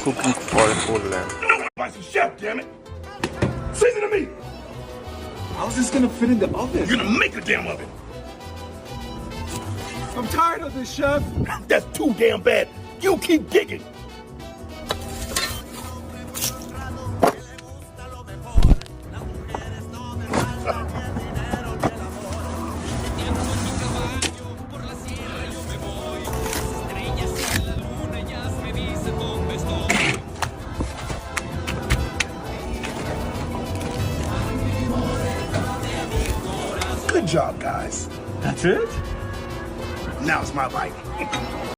cooking for Poland. Like some chef, damn it. Season to me. How's this gonna fit in the oven? You're gonna make a damn oven. I'm tired of this, chef. That's too damn bad. You keep digging. Good job, guys. That's it? Now it's my bite.